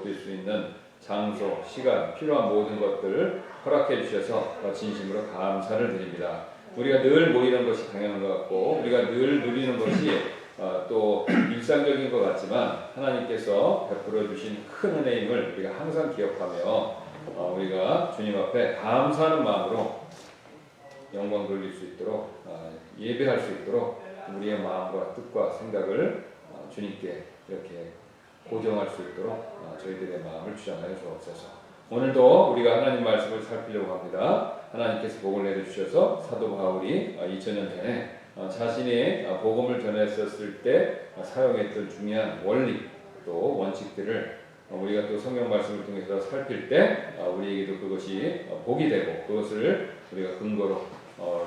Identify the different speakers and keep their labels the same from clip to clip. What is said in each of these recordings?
Speaker 1: 뛸 수 있는 장소, 시간, 필요한 모든 것들을 허락해 주셔서 진심으로 감사를 드립니다. 우리가 늘 모이는 것이 당연한 것 같고 우리가 늘 누리는 것이 또 일상적인 것 같지만 하나님께서 베풀어 주신 큰 은혜임을 우리가 항상 기억하며 우리가 주님 앞에 감사하는 마음으로 영광 돌릴 수 있도록 예배할 수 있도록 우리의 마음과 뜻과 생각을 주님께 이렇게 고정할 수 있도록 저희들의 마음을 주장하여 주옵소서. 오늘도 우리가 하나님 말씀을 살피려고 합니다. 하나님께서 복을 내려주셔서 사도 바울이 2000년 전에 자신이 복음을 전했었을 때 사용했던 중요한 원리 또 원칙들을 우리가 또 성경 말씀을 통해서 살필 때 우리에게도 그것이 복이 되고 그것을 우리가 근거로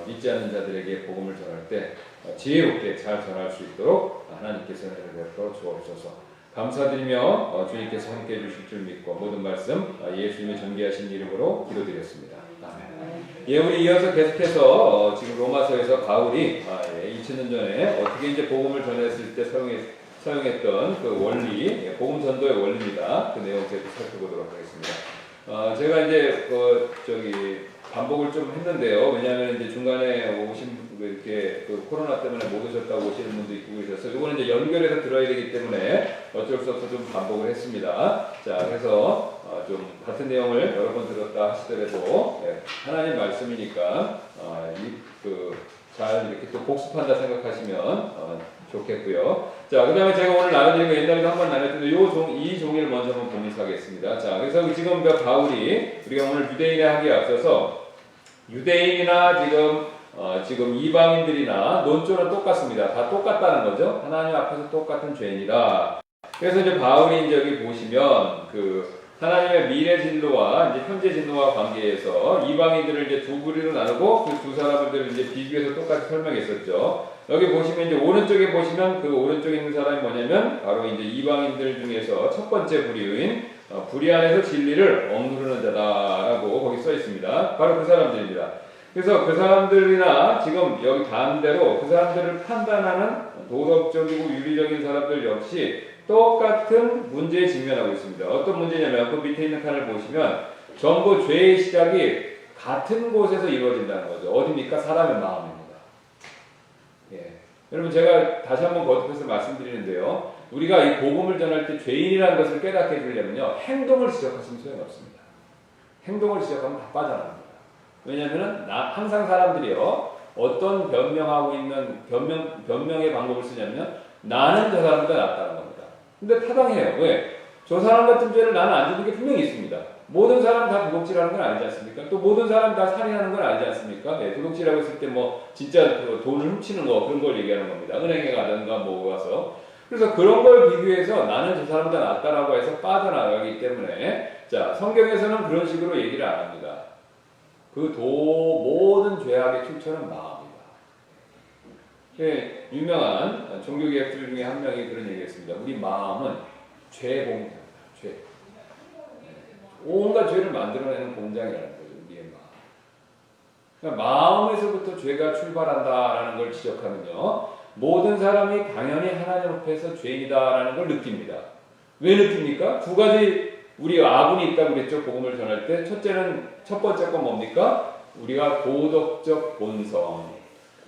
Speaker 1: 믿지 않는 자들에게 복음을 전할 때 지혜롭게 잘 전할 수 있도록 하나님께서 은혜를 베풀어 주옵소서. 감사드리며 주님께서 함께해 주실 줄 믿고 모든 말씀 예수님의 존귀하신 이름으로 기도드렸습니다. 아멘. 예, 우리 이어서 계속해서 지금 로마서에서 바울이 2000년 전에 어떻게 이제 복음을 전했을 때 사용했던 그 원리, 복음 전도의 원리입니다. 그 내용 계속 살펴보도록 하겠습니다. 제가 이제 반복을 좀 했는데요. 왜냐하면 이제 중간에 오신 이렇게 코로나 때문에 못 오셨다고 오시는 분도 있고 그러셔서 이거는 이제 연결해서 들어야 되기 때문에 어쩔 수 없어 좀 반복을 했습니다. 자, 그래서 좀 같은 내용을 여러 번 들었다 하시더라도 하나님 말씀이니까 잘 이렇게 또 복습한다 생각하시면 좋겠고요. 자, 그 다음에 제가 오늘 나눠드린 거 옛날에도 한번 나눴는데 이 종이를 먼저 한번 보면서하겠습니다. 자, 그래서 지금 바울이 우리가 오늘 유대인에 하기에 앞서서 유대인이나 지금 이방인들이나 논조는 똑같습니다. 다 똑같다는 거죠. 하나님 앞에서 똑같은 죄인이다. 그래서 이제 바울이 이제 여기 보시면 하나님의 미래 진노와 이제 현재 진노와 관계에서 이방인들을 이제 두 부류로 나누고 그 두 사람들을 이제 비교해서 똑같이 설명했었죠. 여기 보시면 이제 오른쪽에 보시면 그 오른쪽에 있는 사람이 뭐냐면 바로 이제 이방인들 중에서 첫 번째 부류인 불의 안에서 진리를 억누르는 자다라고 거기 써 있습니다. 바로 그 사람들입니다. 그래서 그 사람들이나 지금 여기 반대로 그 사람들을 판단하는 도덕적이고 윤리적인 사람들 역시 똑같은 문제에 직면하고 있습니다. 어떤 문제냐면 그 밑에 있는 칸을 보시면 전부 죄의 시작이 같은 곳에서 이루어진다는 거죠. 어디입니까? 사람의 마음입니다. 예. 여러분 제가 다시 한번 거듭해서 말씀드리는데요. 우리가 이 복음을 전할 때 죄인이라는 것을 깨닫게 해주려면요. 행동을 지적하시면 소용없습니다. 행동을 지적하면 다 빠져나갑니다. 왜냐하면 항상 사람들이요. 어떤 변명하고 있는 변명의 방법을 쓰냐면 나는 저 사람보다 낫다는 겁니다. 근데 타당해요. 왜? 저 사람 같은 죄를 나는 안 짓는 게 분명히 있습니다. 모든 사람 다 도둑질하는 건 알지 않습니까? 또 모든 사람 다 살인하는 건 알지 않습니까? 네, 도둑질하고 있을 때 진짜 돈을 훔치는 거 그런 걸 얘기하는 겁니다. 은행에 가든가 가서. 그래서 그런 걸 비교해서 나는 저 사람보다 낫다라고 해서 빠져나가기 때문에 자, 성경에서는 그런 식으로 얘기를 안 합니다. 모든 죄악의 출처는 마음이다. 예, 유명한 종교개혁들 중에 한 명이 그런 얘기했습니다. 우리 마음은 죄 공장이다. 죄. 온갖 죄를 만들어내는 공장이라는 거죠. 우리의 마음. 그러니까 마음에서부터 죄가 출발한다라는 걸 지적하면요. 모든 사람이 당연히 하나님 앞에서 죄인이다라는 걸 느낍니다. 왜 느낍니까? 두 가지 우리 아군이 있다고 그랬죠. 복음을 전할 때. 첫 번째 건 뭡니까? 우리가 도덕적 본성,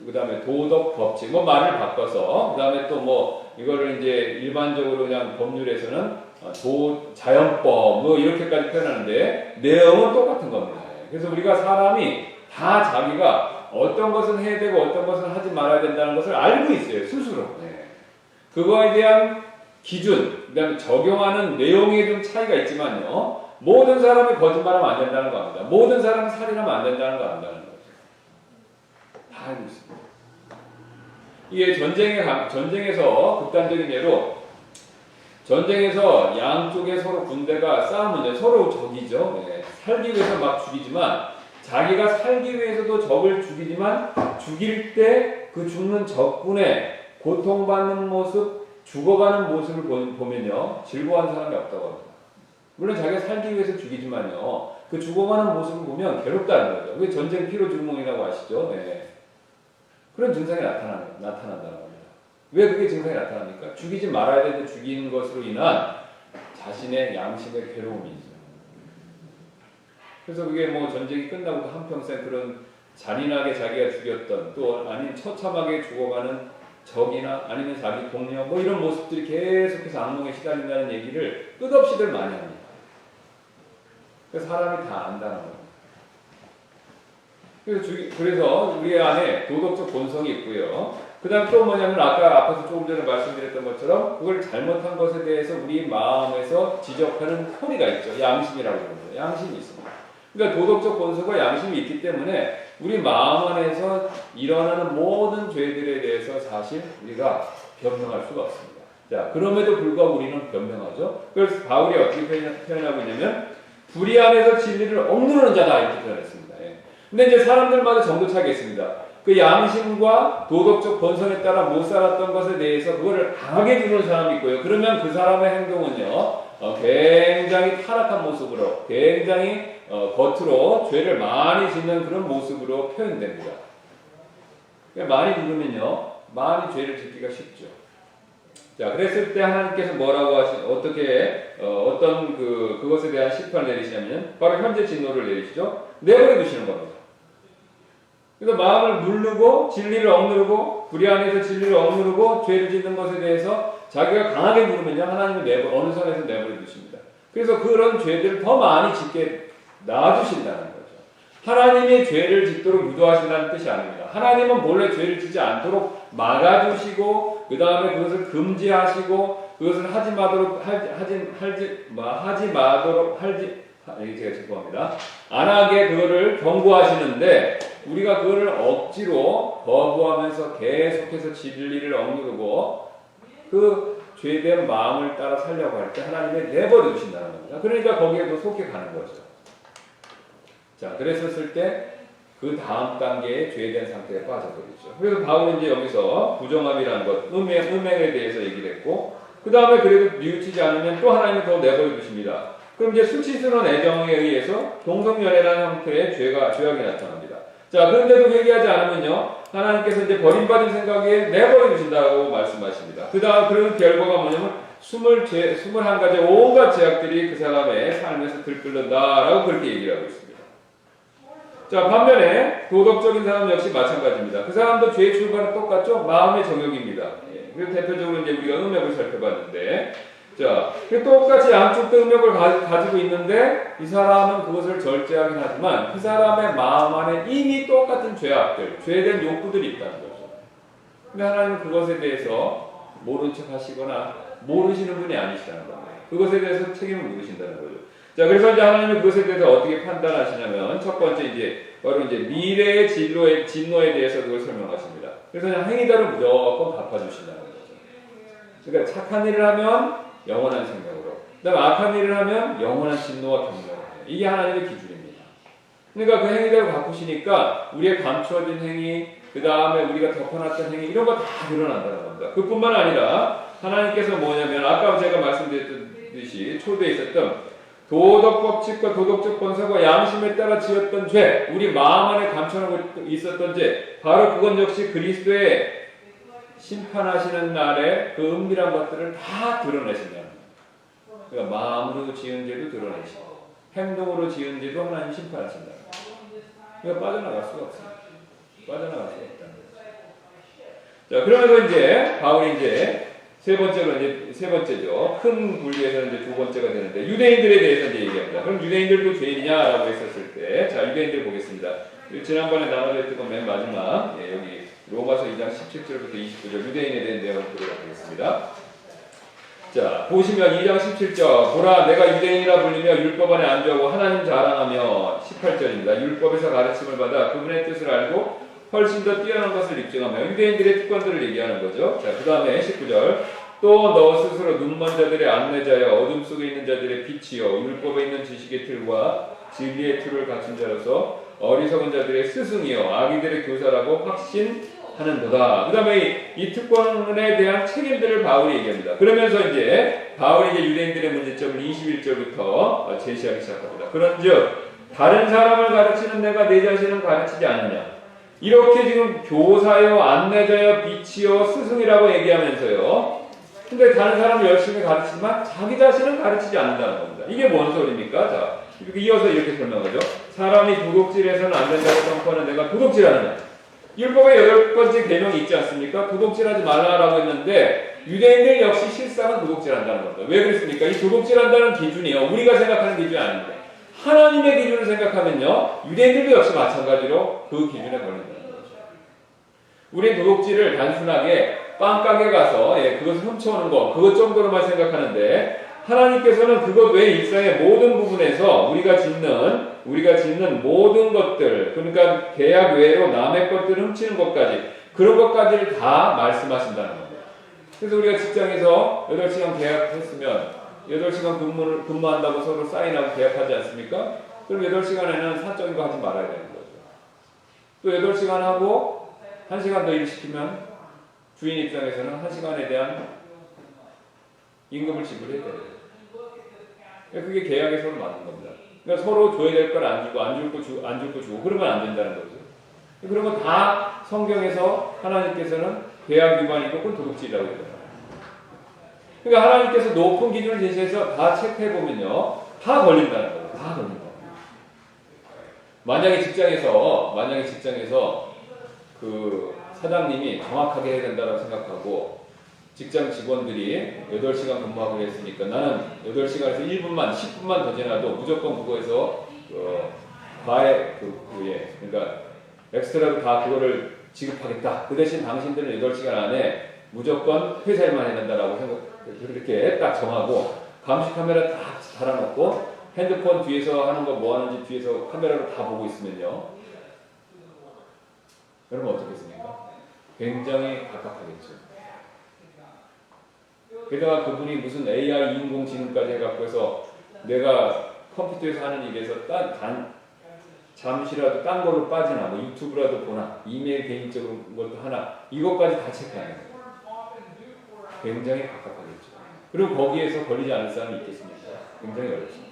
Speaker 1: 그 다음에 도덕 법칙, 말을 바꿔서, 그 다음에 또 이거를 이제 일반적으로 그냥 법률에서는 자연법, 이렇게까지 표현하는데, 내용은 똑같은 겁니다. 그래서 우리가 사람이 다 자기가 어떤 것은 해야 되고 어떤 것은 하지 말아야 된다는 것을 알고 있어요. 스스로. 그거에 대한 기준, 그 다음에 적용하는 내용에 좀 차이가 있지만요. 모든 사람이 거짓말하면 안 된다는 거 압니다. 모든 사람이 살인하면 안 된다는 거 안다는 거죠. 다 알고 있습니다. 이게 전쟁에서 극단적인 예로 전쟁에서 양쪽에 서로 군대가 싸우면 서로 적이죠. 살기 위해서 막 죽이지만 자기가 살기 위해서도 적을 죽이지만 죽일 때 그 죽는 적군의 고통받는 모습, 죽어가는 모습을 보면요. 즐거워하는 사람이 없다고 합니다. 물론 자기가 살기 위해서 죽이지만요. 그 죽어가는 모습을 보면 괴롭다는 거죠. 그게 전쟁 피로주의몽이라고 아시죠? 그런 증상이 나타난다는 겁니다. 왜 그게 증상이 나타납니까? 죽이지 말아야 되는데 죽이는 것으로 인한 자신의 양심의 괴로움이죠. 그래서 그게 뭐 전쟁이 끝나고도 한평생 그런 잔인하게 자기가 죽였던 또 아니면 처참하게 죽어가는 적이나 아니면 자기 동료 뭐 이런 모습들이 계속해서 악몽에 시달린다는 얘기를 끝없이들 많이 합니다. 그래서 사람이 다 안다는 거예요. 그래서 우리 안에 도덕적 본성이 있고요. 그 다음 또 뭐냐면 아까 앞에서 조금 전에 말씀드렸던 것처럼 그걸 잘못한 것에 대해서 우리 마음에서 지적하는 소리가 있죠. 양심이라고 하는 거예요. 양심이 있습니다. 그러니까 도덕적 본성과 양심이 있기 때문에 우리 마음 안에서 일어나는 모든 죄들에 대해서 사실 우리가 변명할 수가 없습니다. 자, 그럼에도 불구하고 우리는 변명하죠. 그래서 바울이 어떻게 표현하고 있냐면 불의 안에서 진리를 억누르는 자다 이렇게 표현했습니다. 근데 이제 사람들마다 정도차이가 있습니다. 그 양심과 도덕적 본성에 따라 못 살았던 것에 대해서 그거를 강하게 두는 사람이 있고요. 그러면 그 사람의 행동은요, 굉장히 타락한 모습으로, 굉장히 겉으로 죄를 많이 짓는 그런 모습으로 표현됩니다. 그러니까 많이 누르면요, 많이 죄를 짓기가 쉽죠. 자, 그랬을 때 하나님께서 뭐라고 어떻게, 어떤 그것에 대한 심판을 내리시냐면, 바로 현재 진노를 내리시죠. 내버려 두시는 겁니다. 그래서 마음을 누르고 진리를 억누르고 불의 안에서 진리를 억누르고 죄를 짓는 것에 대해서 자기가 강하게 누르면요 하나님은 어느 선에서 내버려 두십니다. 그래서 그런 죄들을 더 많이 짓게 놔두신다는 거죠. 하나님이 죄를 짓도록 유도하신다는 뜻이 아닙니다. 하나님은 본래 죄를 짓지 않도록 막아주시고 그 다음에 그것을 금지하시고 그것을 하지 마도록 제가 죄송합니다. 안 하게 그거를 경고하시는데 우리가 그거를 억지로 거부하면서 계속해서 진리를 억누르고 그 죄된 마음을 따라 살려고 할 때 하나님이 내버려 두신다는 겁니다. 그러니까 거기에도 속해 가는 거죠. 자, 그랬었을 때 그 다음 단계의 죄된 상태에 빠져버리죠. 그래서 바울은 이제 여기서 부정함이라는 것, 음행에 대해서 얘기를 했고 그 다음에 그래도 뉘우치지 않으면 또 하나님이 더 내버려 두십니다. 그럼 이제 수치스러운 애정에 의해서 동성연애라는 형태의 죄악이 나타납니다. 자, 그런데도 회개하지 않으면요, 하나님께서 이제 버림받은 생각에 내버려 두신다고 말씀하십니다. 그런 결과가 뭐냐면 21가지 온갖 죄악들이 그 사람의 삶에서 들끓는다라고 그렇게 얘기를 하고 있습니다. 자, 반면에 도덕적인 사람 역시 마찬가지입니다. 그 사람도 죄의 출발은 똑같죠? 마음의 정욕입니다. 그래서 대표적으로 이제 우리가 음욕을 살펴봤는데, 자, 똑같이 양쪽 음욕을 가지고 있는데 이 사람은 그것을 절제하긴 하지만 그 사람의 마음 안에 이미 똑같은 죄악들, 죄된 욕구들이 있다는 거죠. 근데 하나님은 그것에 대해서 모른 척 하시거나 모르시는 분이 아니시다는 겁니다. 그것에 대해서 책임을 물으신다는 거죠. 자, 그래서 이제 하나님은 그것에 대해서 어떻게 판단하시냐면 첫 번째 바로 미래의 진노에 대해서 그걸 설명하십니다. 그래서 그냥 행위대로 무조건 갚아주신다는 거죠. 그러니까 착한 일을 하면 영원한 생명으로, 그 다음에 악한 일을 하면 영원한 진노와 경멸. 이게 하나님의 기준입니다. 그러니까 그 행위대로 갚으시니까 우리의 감추어진 행위, 그 다음에 우리가 덮어놨던 행위 이런 거 다 드러난다는 겁니다. 그뿐만 아니라 하나님께서 뭐냐면 아까 제가 말씀드렸듯이 초대에 있었던 도덕 법칙과 도덕적 본성과 양심에 따라 지었던 죄, 우리 마음 안에 감춰놓고 있었던 죄, 바로 그건 역시 그리스도의 심판하시는 날에 그 은밀한 것들을 다 드러내신다는 거예요. 그러니까 마음으로 지은 죄도 드러내시고 행동으로 지은 죄도 하나님 심판하신다는 거예요. 그러니까 빠져나갈 수가 없습니다. 빠져나갈 수가 없다는 거예요. 자, 그러면서 이제 바울이 세 번째죠. 큰 분류에서는 이제 두 번째가 되는데 유대인들에 대해서 이제 얘기합니다. 그럼 유대인들도 죄인이냐라고 했었을 때, 자, 유대인들 보겠습니다. 지난번에 나눠드렸던 건 맨 마지막, 여기 로마서 2장 17절부터 29절 유대인에 대한 내용을 보도록 하겠습니다. 자, 보시면 2장 17절 보라 내가 유대인이라 불리며 율법 안에 안주하고 하나님 자랑하며 18절입니다. 율법에서 가르침을 받아 그분의 뜻을 알고 훨씬 더 뛰어난 것을 입증하며 유대인들의 특권들을 얘기하는 거죠. 자, 그 다음에 19절 또 너 스스로 눈먼 자들의 안내자여 어둠 속에 있는 자들의 빛이요 율법에 있는 지식의 틀과 진리의 틀을 갖춘 자로서 어리석은 자들의 스승이요 아기들의 교사라고 확신하는도다. 그 다음에 이 특권에 대한 책임들을 바울이 얘기합니다. 그러면서 바울이 유대인들의 문제점을 21절부터 제시하기 시작합니다. 그런즉 다른 사람을 가르치는 내가 내 자신은 가르치지 않느냐. 이렇게 지금 교사요 안내자요 빛이요 스승이라고 얘기하면서요 근데 다른 사람을 열심히 가르치지만 자기 자신은 가르치지 않는다는 겁니다. 이게 뭔 소리입니까? 자, 이어서 이렇게 설명하죠. 사람이 도둑질해서는 안 된다고 선포하는 내가 도둑질하느냐? 율법의 8번째 계명이 있지 않습니까? 도둑질하지 말라라고 했는데 유대인들 역시 실상은 도둑질한다는 겁니다. 왜 그랬습니까? 이 도둑질한다는 기준이요, 우리가 생각하는 기준이 아닙니다. 하나님의 기준을 생각하면요, 유대인들도 역시 마찬가지로 그 기준에 걸린다는 거죠. 우리 도둑질을 단순하게 빵가게 가서 그것을 훔쳐오는 것, 그것 정도로만 생각하는데 하나님께서는 그것 외에 일상의 모든 부분에서 우리가 짓는 모든 것들, 그러니까 계약 외로 남의 것들을 훔치는 것까지, 그런 것까지를 다 말씀하신다는 겁니다. 그래서 우리가 직장에서 8시간 계약했으면 8시간 근무한다고 서로 사인하고 계약하지 않습니까? 그럼 8시간에는 사적인 거 하지 말아야 되는 거죠. 또 8시간 하고 1시간 더 일시키면 주인 입장에서는 1시간에 대한 임금을 지불해야 돼요. 그게 계약에 서로 맞는 겁니다. 그러니까 서로 줘야 될 걸 안 주고, 안 줄 거 주고, 그러면 안 된다는 거죠. 그런 거 다 성경에서 하나님께서는 계약 위반이고 그건 도둑질이라고 해요. 그러니까 하나님께서 높은 기준을 제시해서 다 체크해보면요, 다 걸린다는 거예요. 다 걸린다. 만약에 직장에서 그 사장님이 정확하게 해야 된다고 생각하고 직장 직원들이 8시간 근무하기로 했으니까 나는 8시간에서 1분만, 10분만 더 지나도 무조건 그거에서 그러니까 엑스트라로 다 그거를 지급하겠다. 그 대신 당신들은 8시간 안에 무조건 회사에만 해야 된다라고 그렇게 딱 정하고 감시 카메라 딱 달아놓고 핸드폰 뒤에서 하는 거 뭐 하는지 뒤에서 카메라로 다 보고 있으면요, 여러분 어떻겠습니까? 굉장히 갑갑하겠죠. 게다가 그분이 무슨 AI 인공지능까지 해갖고 해서 내가 컴퓨터에서 하는 일에서 잠시라도 딴 걸로 빠지나, 뭐 유튜브라도 보나, 이메일 개인적으로 것도 하나, 이것까지 다 체크하는 거예요. 굉장히 갑갑하겠죠. 그리고 거기에서 걸리지 않을 사람이 있겠습니까? 굉장히 어렵습니다.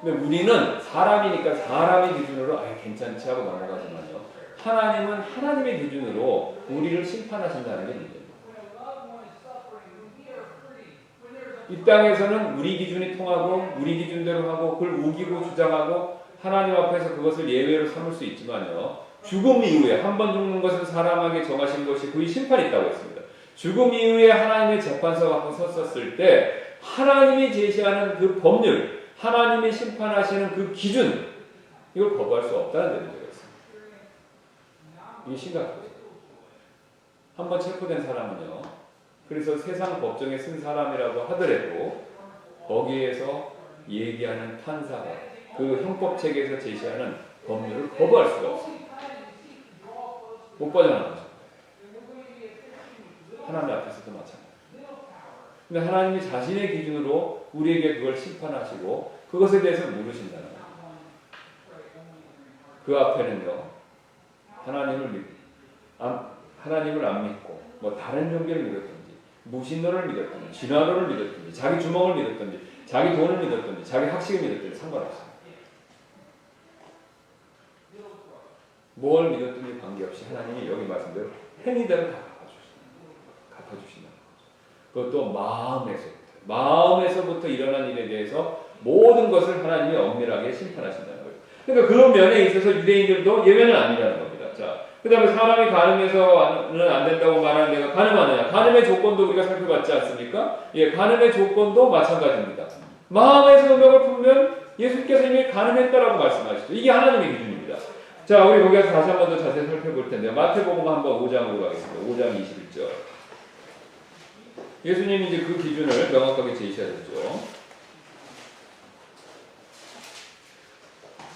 Speaker 1: 근데 우리는 사람이니까 사람의 기준으로 괜찮지 하고 넘어가지만요, 하나님은 하나님의 기준으로 우리를 심판하신다는 게 문제입니다. 이 땅에서는 우리 기준이 통하고 우리 기준대로 하고 그걸 우기고 주장하고 하나님 앞에서 그것을 예외로 삼을 수 있지만요, 죽음 이후에 한 번 죽는 것은 사람에게 정하신 것이 그의 심판이 있다고 했습니다. 죽음 이후에 하나님의 재판서 앞에 섰었을 때 하나님이 제시하는 그 법률, 하나님이 심판하시는 그 기준, 이걸 거부할 수 없다는 데 문제가 있습니다. 이게 심각해요. 한번 체포된 사람은요, 그래서 세상 법정에 쓴 사람이라고 하더라도 거기에서 얘기하는 판사가 그 형법책에서 제시하는 법률을 거부할 수가 없습니다. 못 빠져나가죠. 하나님 앞에서도 마찬가지입니다. 근데 하나님이 자신의 기준으로 우리에게 그걸 심판하시고 그것에 대해서 물으신다는 거예요. 그 앞에는요, 하나님을 안 믿고 뭐 다른 종교를 믿었든지 무신론을 믿었든지 진화론을 믿었든지 자기 주먹을 믿었든지 자기 돈을 믿었든지 자기 학식을 믿었든지 상관없어요. 뭘 믿었든지 관계없이 하나님이 여기 말씀대로 행위대로 다 갚아주신다는 거죠. 그것도 마음에서부터 일어난 일에 대해서 모든 것을 하나님이 엄밀하게 심판하신다는 거예요. 그러니까 그런 면에 있어서 유대인들도 예외는 아니라는 겁니다. 자, 그 다음에 사람이 가늠해서는 안 된다고 말하는 데가 가늠하느냐. 가늠의 조건도 우리가 살펴봤지 않습니까? 가늠의 조건도 마찬가지입니다. 마음에서 음욕을 품으면 예수께서 이미 가늠했다라고 말씀하시죠. 이게 하나님의 기준입니다. 자, 우리 거기서 다시 한 번 더 자세히 살펴볼 텐데요. 마태복음 한번 5장으로 가겠습니다. 5장 21절. 예수님이 이제 그 기준을 명확하게 제시하셨죠.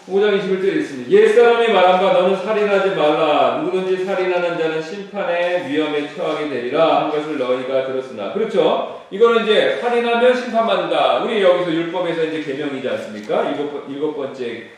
Speaker 1: 5장 21절에 있습니다. 옛사람이 말한 바 너는 살인하지 말라. 누구든지 살인하는 자는 심판의 위험에 처하게 되리라 한 것을 너희가 들었으나. 그렇죠? 이거는 이제 살인하면 심판받는다. 우리 여기서 율법에서 이제 계명이지 않습니까? 일곱 번째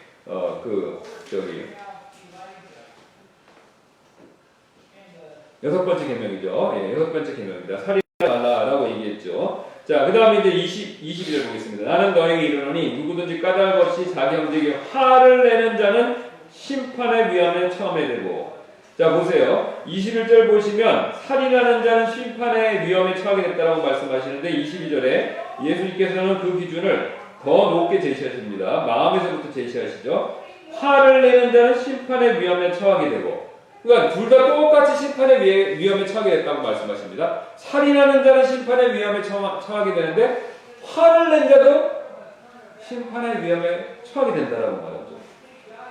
Speaker 1: 여섯 번째 계명이죠. 여섯 번째 계명입니다. 살인하지 말라라고 얘기했죠. 자, 그 다음에 이제 22절 보겠습니다. 나는 너에게 이르노니 누구든지 까닭 없이 자기 형제에게 화를 내는 자는 심판의 위험에 처하게 되고 자, 보세요. 21절 보시면 살인하는 자는 심판의 위험에 처하게 됐다라고 말씀하시는데 22절에 예수님께서는 그 기준을 더 높게 제시하십니다. 마음에서부터 제시하시죠. 화를 내는 자는 심판의 위험에 처하게 되고, 그러니까 둘 다 똑같이 심판의 위험에 처하게 됐다고 말씀하십니다. 살인하는 자는 심판의 위험에 처하게 되는데 화를 낸 자도 심판의 위험에 처하게 된다라고 말하죠.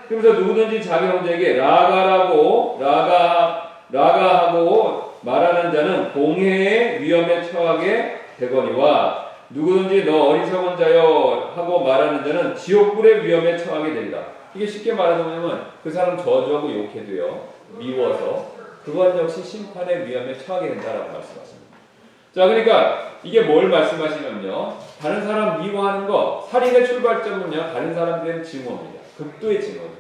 Speaker 1: 그래서 누구든지 자기 형제에게 라가하고 말하는 자는 공회의 위험에 처하게 되거니와 누구든지 너 어리석은 자여 하고 말하는 자는 지옥불의 위험에 처하게 되리라. 이게 쉽게 말하자면 그 사람 저주하고 욕해도요, 미워서 그것 역시 심판의 위험에 처하게 된다라고 말씀하십니다. 자, 그러니까 이게 뭘 말씀하시냐면요, 다른 사람 미워하는 거, 살인의 출발점은요 다른 사람들의 증오입니다. 극도의 증오죠.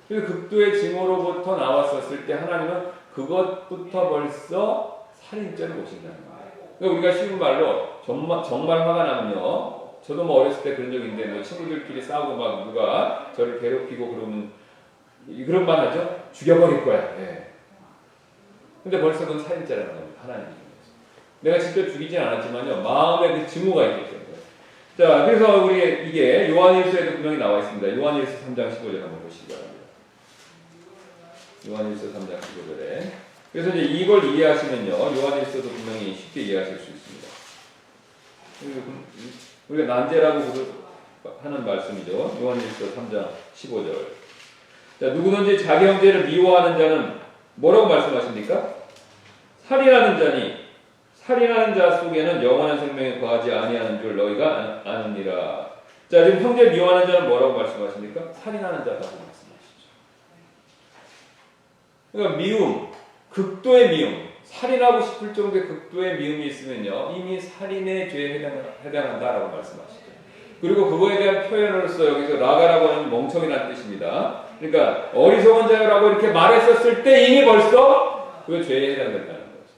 Speaker 1: 그래서 극도의 증오로부터 나왔었을 때 하나님은 그것부터 벌써 살인죄를 보신다는 거예요. 그러니까 우리가 쉬운 말로 정말 화가 나면요, 저도 뭐 어렸을 때 그런 적 있는데 뭐 친구들끼리 싸우고 막 누가 저를 괴롭히고 그러면 그런 말 하죠? 죽여버릴 거야. 네. 근데 벌써 그건 살인죄라는 겁니다. 하나님 중에서. 내가 직접 죽이진 않았지만요, 마음에 그 증오가 있기 때문에. 자, 그래서 우리 이게 요한일서에도 분명히 나와 있습니다. 요한일서 3장 15절 한번 보시기 바랍니다. 요한일서 3장 15절에. 그래서 이제 이걸 이해하시면요, 요한일서도 분명히 쉽게 이해하실 수 있습니다. 우리가 난제라고 하는 말씀이죠. 요한일서 3장 15절. 자, 누구든지 자기 형제를 미워하는 자는 뭐라고 말씀하십니까? 살인하는 자니 살인하는 자 속에는 영원한 생명에 거하지 아니하는 줄 너희가 아느니라. 자, 지금 형제 미워하는 자는 뭐라고 말씀하십니까? 살인하는 자라고 말씀하시죠. 그러니까 미움, 극도의 미움, 살인하고 싶을 정도의 극도의 미움이 있으면요, 이미 살인의 죄에 해당한다라고 말씀하시죠. 그리고 그거에 대한 표현으로서 여기서 라가라고 하는 멍청이라는 뜻입니다. 그러니까 어리석은 자라고 이렇게 말했었을 때 이미 벌써 그 죄에 해당된다는 거죠.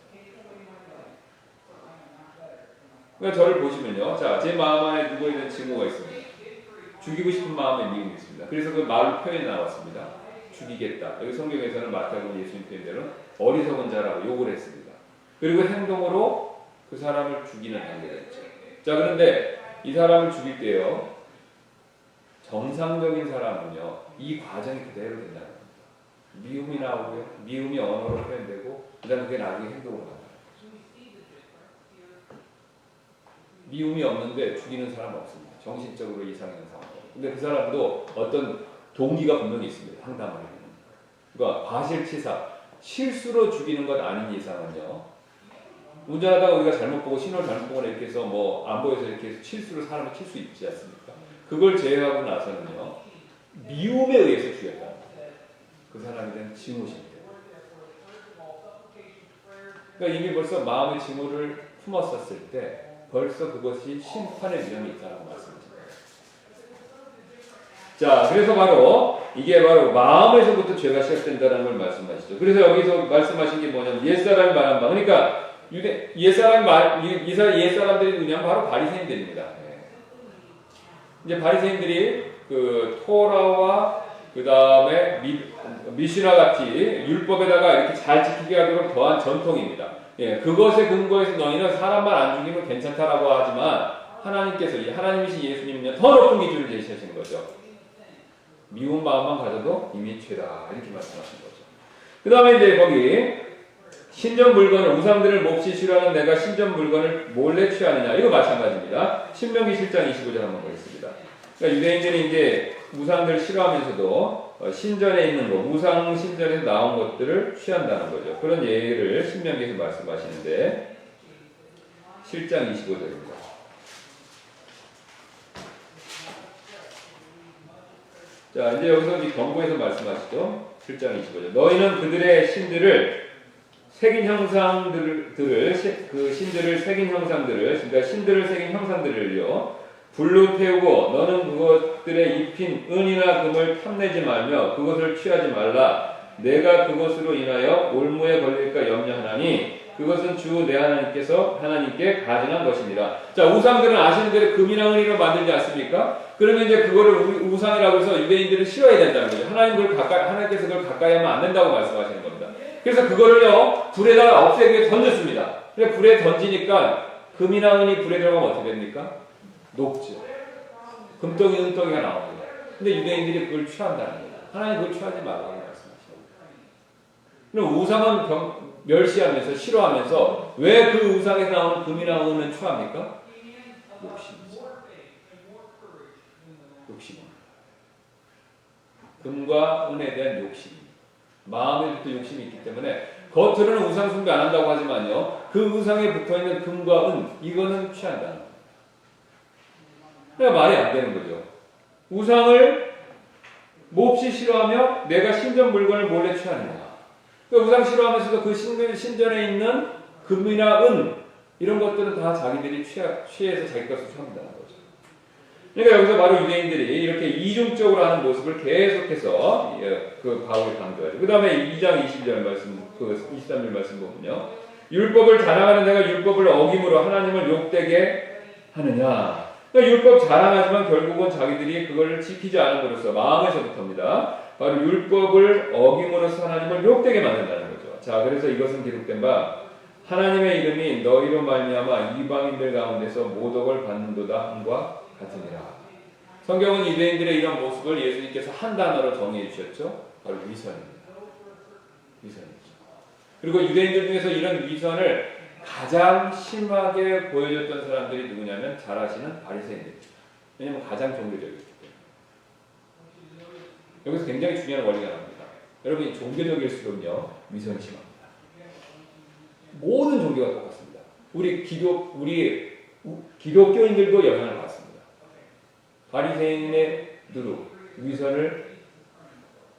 Speaker 1: 그러니까 저를 보시면요, 자, 제 마음 안에 누구에 대한 증오가 있습니다. 죽이고 싶은 마음의 미움이 있습니다. 그래서 그 말로 표현이 나왔습니다. 죽이겠다. 여기 성경에서는 마태복음 예수님 표현대로 어리석은 자라고 욕을 했습니다. 그리고 행동으로 그 사람을 죽이는 단계가 있죠. 자, 그런데 이 사람을 죽일 때요, 정상적인 사람은요, 이 과정이 그대로 된다는 겁니다. 미움이 나오고요, 미움이 언어로 표현되고, 그 다음에 그게 나중에 행동으로 간다는 거죠. 미움이 없는데 죽이는 사람은 없습니다. 정신적으로 이상 있는 사람. 근데 그 사람도 어떤 동기가 분명히 있습니다. 상담하는. 그러니까 과실치사, 실수로 죽이는 것 아닌 이상은요, 운전하다가 우리가 잘못 보고 신호를 잘못 보거나 이렇게 해서 뭐 안 보여서 이렇게 해서 실수로 사람을 칠 수 있지 않습니까? 그걸 제외하고 나서는요, 미움에 의해서 죽였다. 그 사람에 대한 증오십니다. 그러니까 이미 벌써 마음의 증오를 품었었을 때 벌써 그것이 심판의 위험이 있다고 말씀하십니다. 자, 그래서 바로 이게 바로 마음에서부터 죄가 시작된다는 걸 말씀하시죠. 그래서 여기서 말씀하신 게 뭐냐면 옛사람이 말한 바, 그러니까 옛사람들이 누구냐면 바로 바리새인들입니다. 이제 바리새인들이 그 토라와 그 다음에 미시나 같이 율법에다가 이렇게 잘 지키게 하도록 더한 전통입니다. 예, 그것에 근거해서 너희는 사람만 안 죽이면 괜찮다라고 하지만 하나님이신 예수님은요, 더 높은 기준을 제시하시는 거죠. 미운 마음만 가져도 이미 죄다, 이렇게 말씀하신 거죠. 그 다음에 이제 거기 신전 물건을, 우상들을 몹시 싫어하는 내가 신전 물건을 몰래 취하느냐, 이거 마찬가지입니다. 신명기 7장 25절 한번 보겠습니다. 그러니까 유대인들이 이제 우상들을 싫어하면서도 신전에 있는 거, 우상 신전에서 나온 것들을 취한다는 거죠. 그런 예를 신명기에서 말씀하시는데 7장 25절입니다. 자, 이제 여기서 경고에서 말씀하시죠. 7장 25절. 너희는 그들의 신들을 새긴 형상들을, 그 신들을 새긴 형상들을, 그러니까 신들을 새긴 형상들을요, 불로 태우고 너는 그것들의 입힌 은이나 금을 탐내지 말며 그것을 취하지 말라. 내가 그것으로 인하여 올무에 걸릴까 염려하나니 그것은 주 내 하나님께 가증한 것입니다. 자, 우상들은 아시는 대로 금이나 은으로 만들지 않습니까? 그러면 이제 그거를 우상이라고 해서 유대인들은 싫어해야 된다는 거죠. 하나님께서 그걸 가까이 하면 안 된다고 말씀하시는 겁니다. 그래서 그거를요, 불에다가 없애기 위해 던졌습니다. 근데 불에 던지니까 금이나 은이 불에 들어가면 어떻게 됩니까? 녹죠. 금덩이, 은덩이가 나옵니다. 근데 유대인들이 그걸 취한다는 거예요. 하나님 그걸 취하지 말라고 말씀하시죠. 그럼 우상은 멸시하면서 싫어하면서 왜 그 우상에서 나오는 금이나 은은 취합니까? 욕심이죠. 욕심입니다. 금과 은에 대한 욕심. 마음에부터 욕심이 있기 때문에 겉으로는 우상 숭배 안 한다고 하지만요, 그 우상에 붙어있는 금과 은, 이거는 취한다는 거예요. 그러니까 말이 안 되는 거죠. 우상을 몹시 싫어하며 내가 신전 물건을 몰래 취하느냐. 그러니까 우상 싫어하면서도 그 신전에 있는 금이나 은, 이런 것들은 다 자기들이 취해서 자기 것을 취한다는 거죠. 그러니까 여기서 바로 유대인들이 이렇게 이중적으로 하는 모습을 계속해서 그 바울이 강조하죠. 그 다음에 2장 22절 말씀, 23절 말씀 보면요. 율법을 자랑하는 내가 율법을 어김으로 하나님을 욕되게 하느냐. 그러니까 율법 자랑하지만 결국은 자기들이 그걸 지키지 않음으로써 마음에서부터입니다. 바로 율법을 어김으로써 하나님을 욕되게 만든다는 거죠. 자, 그래서 이것은 기록된 바 하나님의 이름이 너희로 말미암아 이방인들 가운데서 모독을 받는도다 함과 같으니라. 성경은 유대인들의 이런 모습을 예수님께서 한 단어로 정의해 주셨죠. 바로 위선입니다. 위선이죠. 그리고 유대인들 중에서 이런 위선을 가장 심하게 보여줬던 사람들이 누구냐면 잘 아시는 바리새인들입니다. 왜냐하면 가장 종교적이기 때문에. 여기서 굉장히 중요한 원리가 나옵니다. 여러분이 종교적일수록요 위선이 심합니다. 모든 종교가 똑같습니다. 우리 기독교인들도 영향을 받습니다. 바리새인의 누룩, 위선을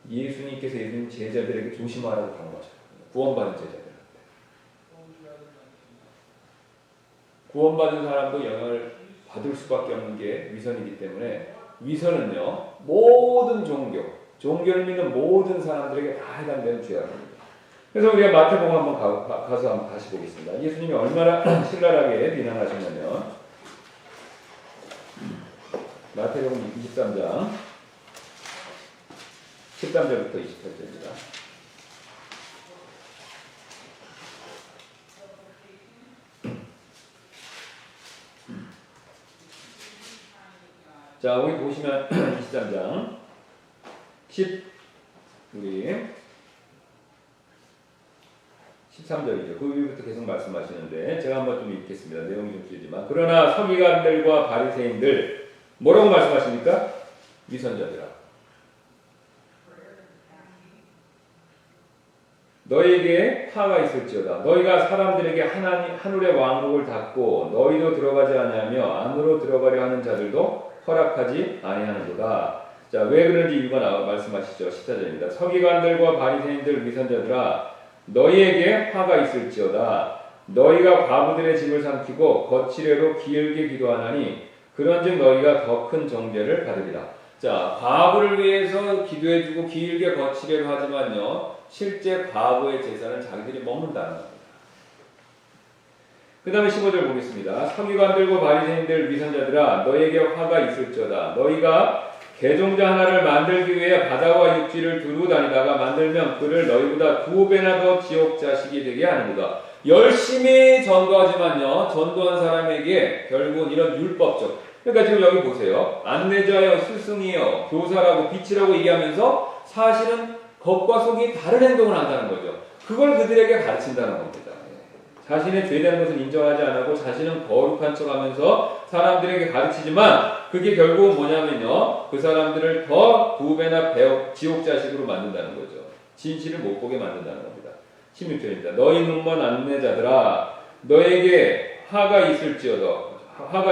Speaker 1: 예수님께서 예수님 제자들에게 조심하라고 강조하셨거든요. 구원받은 제자들한테. 구원받은 사람도 영향을 받을 수밖에 없는 게 위선이기 때문에 위선은요 모든 종교를 믿는 모든 사람들에게 다 해당되는 죄악입니다. 그래서 우리가 마태복음 한번 가서 한번 다시 보겠습니다. 예수님이 얼마나 신랄하게 비난하셨냐면 마태복음 23장 13절부터 28절입니다. 자, 여기 보시면 23장 13절이죠. 그 위부터 계속 말씀하시는데 제가 한번 좀 읽겠습니다. 내용이 좀 길지만 그러나 서기관들과 바리새인들 뭐라고 말씀하십니까? 위선자들아. 너희에게 화가 있을지어다. 너희가 사람들에게 하늘의 왕국을 닫고 너희도 들어가지 아니하며 안으로 들어가려 하는 자들도 허락하지 아니하는도다. 자, 왜 그런지 이유가 말씀하시죠. 14절입니다. 서기관들과 바리새인들 위선자들아 너희에게 화가 있을지어다. 너희가 과부들의 집을 삼키고 거칠애로 길게 기도하나니 그런즉 너희가 더 큰 정죄를 받으리라. 자, 과부를 위해서 기도해주고 길게 거칠애로 하지만요 실제 과부의 제사는 자기들이 먹는다는 겁니다. 그 다음에 15절 보겠습니다. 서기관들과 바리새인들 위선자들아 너희에게 화가 있을지어다. 너희가 개종자 하나를 만들기 위해 바다와 육지를 두루 다니다가 만들면 그를 너희보다 2배나 더 지옥 자식이 되게 하는구나. 열심히 전도하지만요 전도한 사람에게 결국은 이런 율법적, 그러니까 지금 여기 보세요. 안내자여, 스승이여, 교사라고 빛이라고 얘기하면서 사실은 겉과 속이 다른 행동을 한다는 거죠. 그걸 그들에게 가르친다는 겁니다. 자신의 죄되는 것을 인정하지 않고 자신은 거룩한 척하면서 사람들에게 가르치지만 그게 결국은 뭐냐면요 그 사람들을 더 2배나 지옥 자식으로 만든다는 거죠. 진실을 못 보게 만든다는 겁니다. 16절입니다. 너희 눈먼 안내자들아 너에게 화가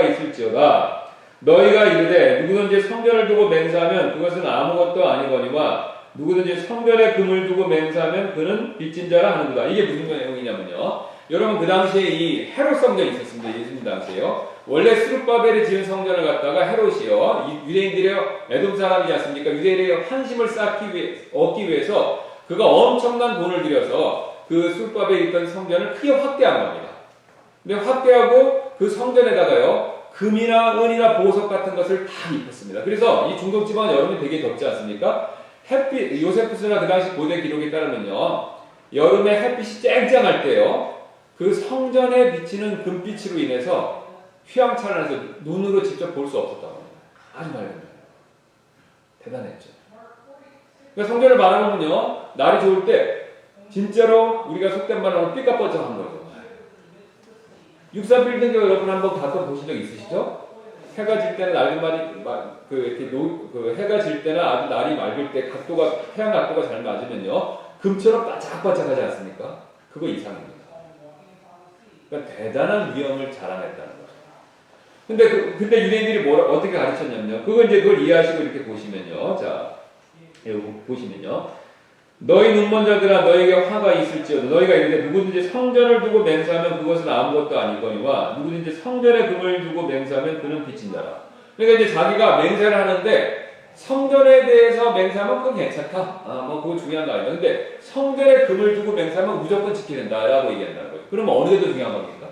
Speaker 1: 있을지어다. 너희가 이르되 누구든지 성전을 두고 맹세하면 그것은 아무것도 아니거니와 누구든지 성전에 금을 두고 맹세하면 그는 빚진 자라 하는구나. 이게 무슨 내용이냐면요 여러분 그 당시에 이 헤롯 성전이 있었습니다. 예수님 당시에요. 원래 스룹바벨이 지은 성전을 갖다가 헤롯이요 유대인들의 에돔 사람이지 않습니까? 유대인의 환심을 얻기 위해서 그가 엄청난 돈을 들여서 그 술밥에 있던 성전을 크게 확대한 겁니다. 근데 확대하고 그 성전에다가요 금이나 은이나 보석 같은 것을 다 입혔습니다. 그래서 이 중동 지방은 여름에 되게 덥지 않습니까? 햇빛 요세푸스나 그 당시 고대 기록에 따르면요 여름에 햇빛이 쨍쨍할 때요 그 성전에 비치는 금빛으로 인해서 휘황찬란해서 눈으로 직접 볼 수 없었다고 합니다. 아주 맑은 날. 대단했죠. 그러니까 성전을 바라보면요 날이 좋을 때 진짜로 우리가 속된 말로 하면 삐까뻔쩍한 거죠. 63빌딩 여러분 한번 가끔 보신 적 있으시죠? 해가 질 때는 날개말이 해가 질 때나 아주 날이 맑을 때 각도가 태양 각도가 잘 맞으면요 금처럼 반짝반짝하지 않습니까? 그거 이상입니다. 그러니까 대단한 위엄을 자랑했다는 거죠. 근데 유대인들이 어떻게 가르쳤냐면요. 그걸 이해하시고 이렇게 보시면요. 자, 여기 보시면요. 너희 눈먼자들아 너에게 화가 있을지어도 너희가 이르되 누구든지 성전을 두고 맹세하면 그것은 아무것도 아니거니와 누구든지 성전에 금을 두고 맹세하면 그는 빚진 자라. 그러니까 이제 자기가 맹세를 하는데 성전에 대해서 맹세하면 그건 괜찮다. 뭐 그거 중요한 거 아니다. 근데 성전에 금을 두고 맹세하면 무조건 지켜야 된다라고 얘기한다는 거예요. 그러면 어느 게 더 중요한 겁니까?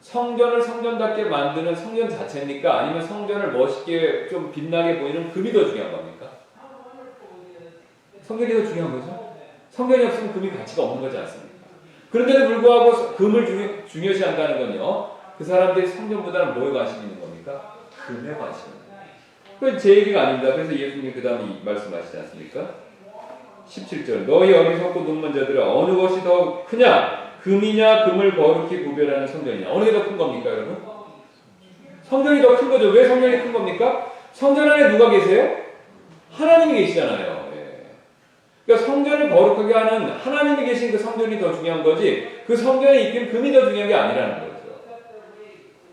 Speaker 1: 성전을 성전답게 만드는 성전 자체입니까? 아니면 성전을 멋있게 좀 빛나게 보이는 금이 더 중요한 겁니까? 성전이 더 중요한 거죠. 성전이 없으면 금이 가치가 없는 거지 않습니까? 그런데도 불구하고 금을 중요시한다는 건요. 그 사람들이 성전보다는 뭐에 관심이 있는 겁니까? 금에 관심이 있는 거예요. 그건 제 얘기가 아닙니다. 그래서 예수님이 그 다음에 말씀하시지 않습니까? 17절 너희 어리석고 눈먼 자들아 어느 것이 더 크냐? 금이냐 금을 거룩히 구별하는 성전이냐? 어느 게 더 큰 겁니까 여러분? 성전이 더 큰 거죠. 왜 성전이 큰 겁니까? 성전 안에 누가 계세요? 하나님이 계시잖아요. 그러니까 성전을 거룩하게 하는 하나님이 계신 그 성전이 더 중요한 거지 그 성전에 입힌 금이 더 중요한 게 아니라는 거죠.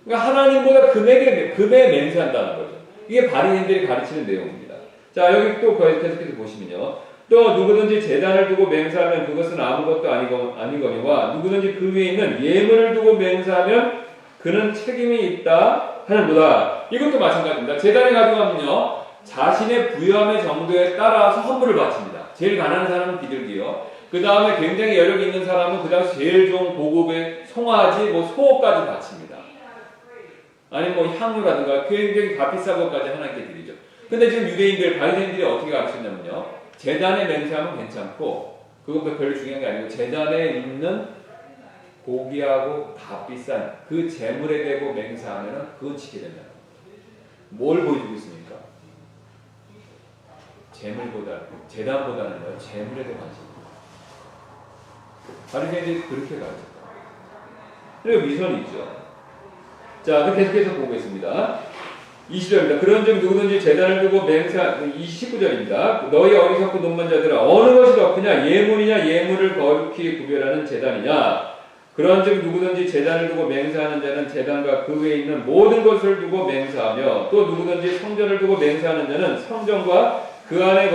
Speaker 1: 그러니까 하나님보다 금에 맹세한다는 거죠. 이게 바리새인들이 가르치는 내용입니다. 자 여기 또 계속해서 보시면요. 또 누구든지 제단을 두고 맹세하면 그것은 아무것도 아니거니와 누구든지 그 위에 있는 예물을 두고 맹세하면 그는 책임이 있다 하는도다. 이것도 마찬가지입니다. 제단에 가져가면요. 자신의 부유함의 정도에 따라서 헌물을 바칩니다. 제일 가난한 사람은 비둘기요. 그 다음에 굉장히 여력이 있는 사람은 그 당시 제일 좋은 고급의 송아지, 소까지 바칩니다. 아니면 향유라든가 굉장히 값 비싼 것까지 하나님께 드리죠. 근데 지금 유대인들, 바리새인들이 어떻게 가르쳤냐면요. 제단에 맹세하면 괜찮고 그것도 별로 중요한 게 아니고 제단에 있는 고귀하고 값 비싼 그 재물에 대고 맹세하면 그건 지켜야 된다. 뭘 보여주고 있습니까? 재물보다, 재단보다는 재물에 대해 관심입니다. 바리새인들이 그렇게 가르쳤다. 그리고 위선이 있죠. 자, 계속해서 보겠습니다. 20절입니다. 그런즉 누구든지 제단을 두고 맹세한 29절입니다. 너희 어리석고 눈먼 자들아 어느 것이 더 크냐 예물이냐 예물을 거룩히 구별하는 제단이냐 그런즉 누구든지 제단을 두고 맹세하는 자는 제단과 그 위에 있는 모든 것을 두고 맹세하며 또 누구든지 성전을 두고 맹세하는 자는 성전과 그 안에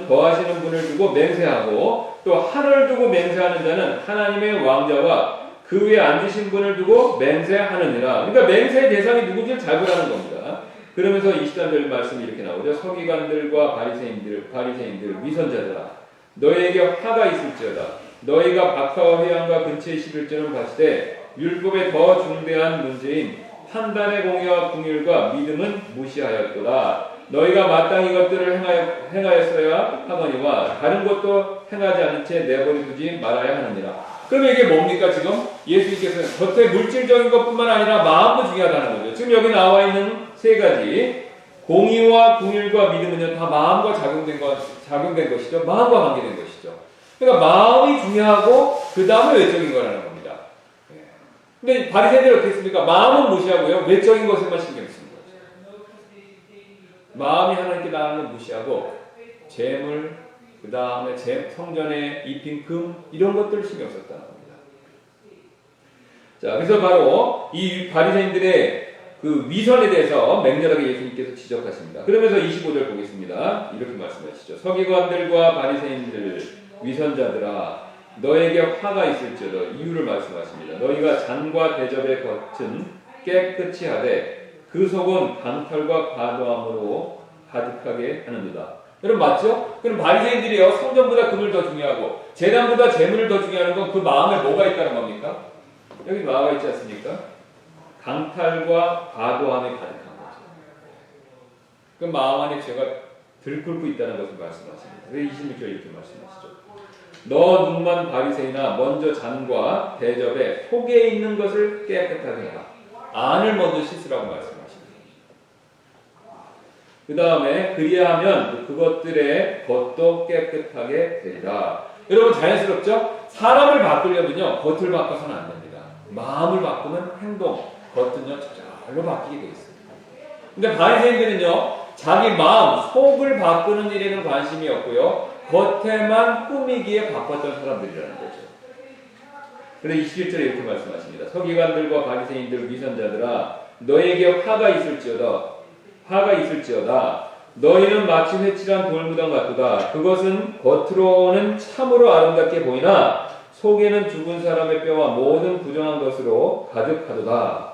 Speaker 1: 거하시는 분을 두고 맹세하고 또 하늘을 두고 맹세하는 자는 하나님의 왕자와 그 위에 앉으신 분을 두고 맹세하느니라. 그러니까 맹세의 대상이 누군지를 잘 보라는 겁니다. 그러면서 23절 말씀이 이렇게 나오죠. 서기관들과 바리새인들 위선자들아 너희에게 화가 있을지어다. 너희가 박하와 회양과 근처에 11절을 봤을 때 율법의 더 중대한 문제인 판단의 공의와 궁율과 믿음은 무시하였도다. 너희가 마땅히 이것들을 행하였어야 하거니와 다른 것도 행하지 않은 채 내버려 두지 말아야 하느니라. 그러면 이게 뭡니까 지금? 예수님께서는 겉에 물질적인 것뿐만 아니라 마음도 중요하다는 거죠. 지금 여기 나와 있는 세 가지 공의와 궁율과 믿음은요 다 마음과 작용된 것이죠. 마음과 관계된 것이죠. 그러니까 마음이 중요하고 그 다음에 외적인 거라는 겁니다. 근데 바리새인들이 어떻게 했습니까? 마음은 무시하고요. 외적인 것에만 신경 쓰는 거죠. 마음이 하나님께 나가는 건 무시하고 재물, 그 다음에 성전에 입힌 금 이런 것들을 신경 썼다는 겁니다. 자, 그래서 바로 이 바리새인들의 그 위선에 대해서 맹렬하게 예수님께서 지적하십니다. 그러면서 25절 보겠습니다. 이렇게 말씀하시죠. 서기관들과 바리새인들 위선자들아 너에게 화가 있을지어다. 이유를 말씀하십니다. 너희가 잔과 대접의 겉은 깨끗이 하되 그 속은 강탈과 과도함으로 가득하게 하는도다. 여러분 맞죠? 그럼 바리새인들이요 성전보다 금을 더 중요하고 제단보다 재물을 더 중요하는 건 그 마음에 뭐가 있다는 겁니까? 여기 나와 있지 않습니까? 강탈과 과도함에 가득한 거죠. 그 마음 안에 죄가 들끓고 있다는 것을 말씀하십니다. 왜 26절 이렇게 말씀하시죠? 너 눈만 바리새인아 먼저 잔과 대접에 속에 있는 것을 깨끗하게 해라. 안을 먼저 씻으라고 말씀하십니다. 그 다음에 그리하면 그것들의 겉도 깨끗하게 되리라. 여러분 자연스럽죠? 사람을 바꾸려면요 겉을 바꿔서는 안 됩니다. 마음을 바꾸면 행동, 겉은요 저절로 바뀌게 되어 있습니다. 근데 바리새인들은요 자기 마음, 속을 바꾸는 일에는 관심이 없고요 겉에만 꾸미기에 바빴던 사람들이라는 거죠. 그래서 21절에 이렇게 말씀하십니다. 서기관들과 바리새인들 위선자들아 너에게 화가 있을지어다. 너희는 마치 회칠한 돌무덤 같도다. 그것은 겉으로는 참으로 아름답게 보이나 속에는 죽은 사람의 뼈와 모든 부정한 것으로 가득하도다.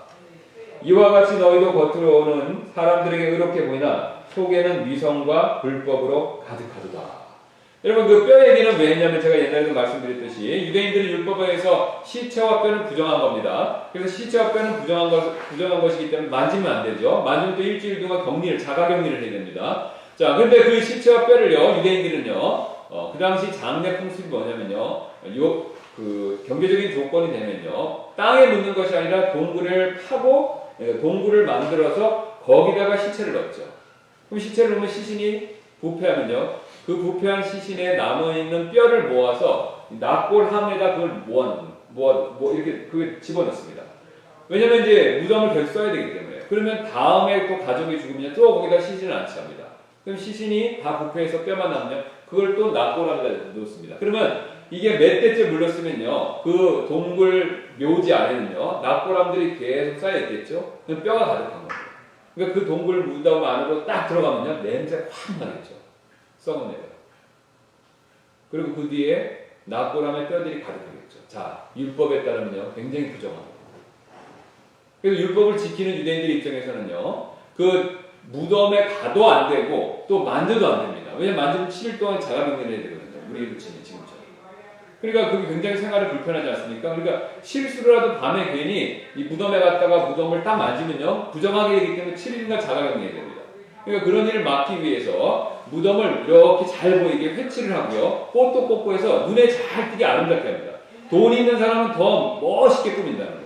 Speaker 1: 이와 같이 너희도 겉으로는 사람들에게 의롭게 보이나 속에는 위선과 불법으로 가득하도다. 여러분 그 뼈 얘기는 왜 했냐면 제가 옛날에도 말씀드렸듯이 유대인들이 율법에서 시체와 뼈는 부정한 겁니다. 그래서 시체와 뼈는 부정한 것이기 때문에 만지면 안 되죠. 만지면 또 일주일 동안 자가 격리를 해야 됩니다. 자, 근데 그 시체와 뼈를요 유대인들은요 그 당시 장례 풍습이 뭐냐면요 그 경제적인 조건이 되면요 땅에 묻는 것이 아니라 동굴을 파고 동굴을 만들어서 거기다가 시체를 넣었죠. 그럼 시체를 넣으면 시신이 부패하면요 그 부패한 시신에 남아있는 뼈를 모아서 납골함에다 그걸 이렇게 그걸 집어넣습니다. 왜냐면 이제 무덤을 계속 써야 되기 때문에. 그러면 다음에 또 가족이 죽으면 또 거기다 시신을 안치합니다. 그럼 시신이 다 부패해서 뼈만 남으면 그걸 또 납골함에다 넣습니다. 그러면 이게 몇 대째 물렀으면요 그 동굴 묘지 안에는요 납골함들이 계속 쌓여있겠죠. 그럼 뼈가 가득한 거예요. 그러니까 그 동굴 무덤 안으로 딱 들어가면요 냄새가 확 나겠죠. 썩은 내가. 그리고 그 뒤에 납골함의 뼈들이 가득하겠죠. 자, 율법에 따르면요, 굉장히 부정합니다. 그래서 율법을 지키는 유대인들 입장에서는요, 그 무덤에 가도 안 되고 또 만져도 안 됩니다. 왜냐면 만지면 7일 동안 자가격리를 해야 되거든요. 우리 지금처럼. 그러니까 그게 굉장히 생활이 불편하지 않습니까? 그러니까 실수라도 밤에 괜히 이 무덤에 갔다가 무덤을 딱 만지면요, 부정하게 되기 때문에 7일간 자가격리해야 됩니다. 그러니까 그런 일을 막기 위해서 무덤을 이렇게 잘 보이게 회칠을 하고요. 꽃도 꽂고 해서 눈에 잘 띄게 아름답게 합니다. 돈이 있는 사람은 더 멋있게 꾸민다는 거예요.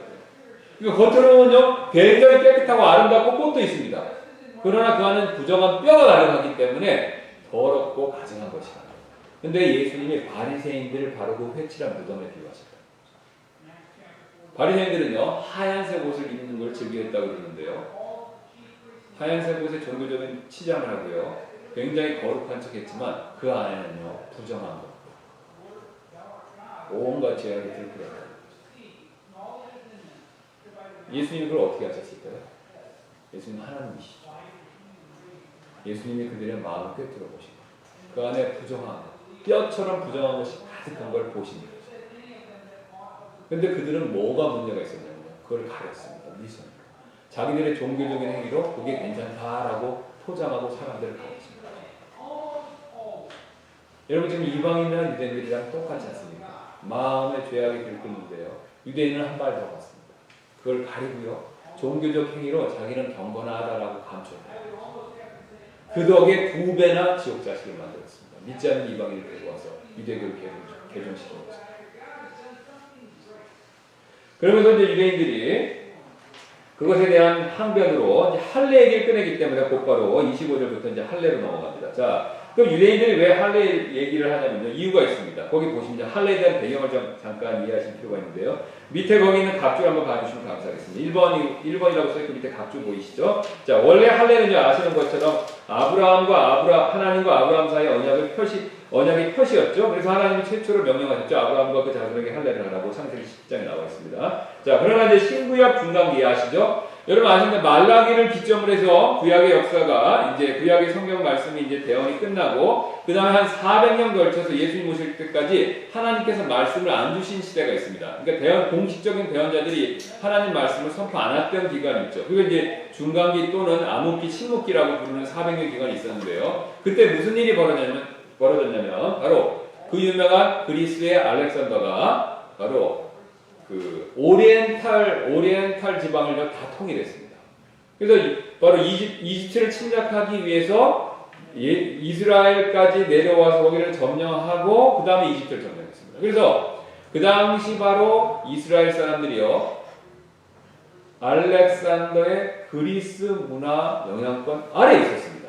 Speaker 1: 그러니까 겉으로는요, 굉장히 깨끗하고 아름답고 꽃도 있습니다. 그러나 그 안은 부정한 뼈가 가득하기 때문에 더럽고 가증한 것이다. 근데 예수님이 바리새인들을 바르고 회칠한 무덤에 비유하셨다. 바리새인들은요, 하얀색 옷을 입는 걸 즐겨했다고 그러는데요. 하얀색 옷에 종교적인 치장을 하고요. 굉장히 거룩한 척 했지만 그 안에는요 부정한 것 온갖 죄악이 들끓어요. 예수님이 그걸 어떻게 하셨을까요? 예수님은 하나님이시죠. 예수님이 그들의 마음을 꿰뚫어 보시고 그 안에 부정한 것, 뼈처럼 부정한 것이 가득한 걸 보신 거죠. 근데 그들은 뭐가 문제가 있었냐면 그걸 가렸습니다. 미선. 자기들의 종교적인 행위로 그게 괜찮다라고 포장하고 사람들을 가르칩니다. 여러분 지금 이방인이나 유대인들이랑 똑같지 않습니까? 마음의 죄악이 들끓는데요. 유대인은 한 발 더 갔습니다. 그걸 가리고요. 종교적 행위로 자기는 경건하다라고 감춰요. 그 덕에 2배나 지옥 자식을 만들었습니다. 믿지 않는 이방인을 데리고 와서 유대교를 개종시킨 거죠. 그러면서 이제 유대인들이 그것에 대한 항변으로 이제 할례 얘기를 꺼내기 때문에 곧바로 25절부터 이제 할례로 넘어갑니다. 자, 그럼 유대인들이 왜 할례 얘기를 하냐면요. 이유가 있습니다. 거기 보시면 할례에 대한 배경을 잠깐 이해하실 필요가 있는데요. 밑에 거기 있는 각주를 한번 봐주시면 감사하겠습니다. 1번이라고 써있고 밑에 각주 보이시죠? 자, 원래 할례는요, 아시는 것처럼 하나님과 아브라함 사이의 언약의 표시였죠. 그래서 하나님이 최초로 명령하셨죠. 아브라함과 그 자손에게 할례를 하라고 창세기 10장에 나와 있습니다. 자, 그러나 이제 신구약 중간기에 아시죠? 여러분 아시는데 말라기를 기점으로 해서 구약의 역사가 이제 구약의 성경 말씀이 이제 대언이 끝나고 그 다음에 한 400년 걸쳐서 예수님 오실 때까지 하나님께서 말씀을 안 주신 시대가 있습니다. 그러니까 공식적인 대언자들이 하나님 말씀을 선포 안 했던 기간이 있죠. 그리고 이제 중간기 또는 암흑기, 침묵기라고 부르는 400년 기간이 있었는데요. 그때 무슨 일이 벌어졌냐면 바로 그 유명한 그리스의 알렉산더가 바로 그 오리엔탈 지방을 다 통일했습니다. 그래서 바로 이집트를 침략하기 위해서 이스라엘까지 내려와서 거기를 점령하고 그 다음에 이집트를 점령했습니다. 그래서 그 당시 바로 이스라엘 사람들이요 알렉산더의 그리스 문화 영향권 아래에 있었습니다.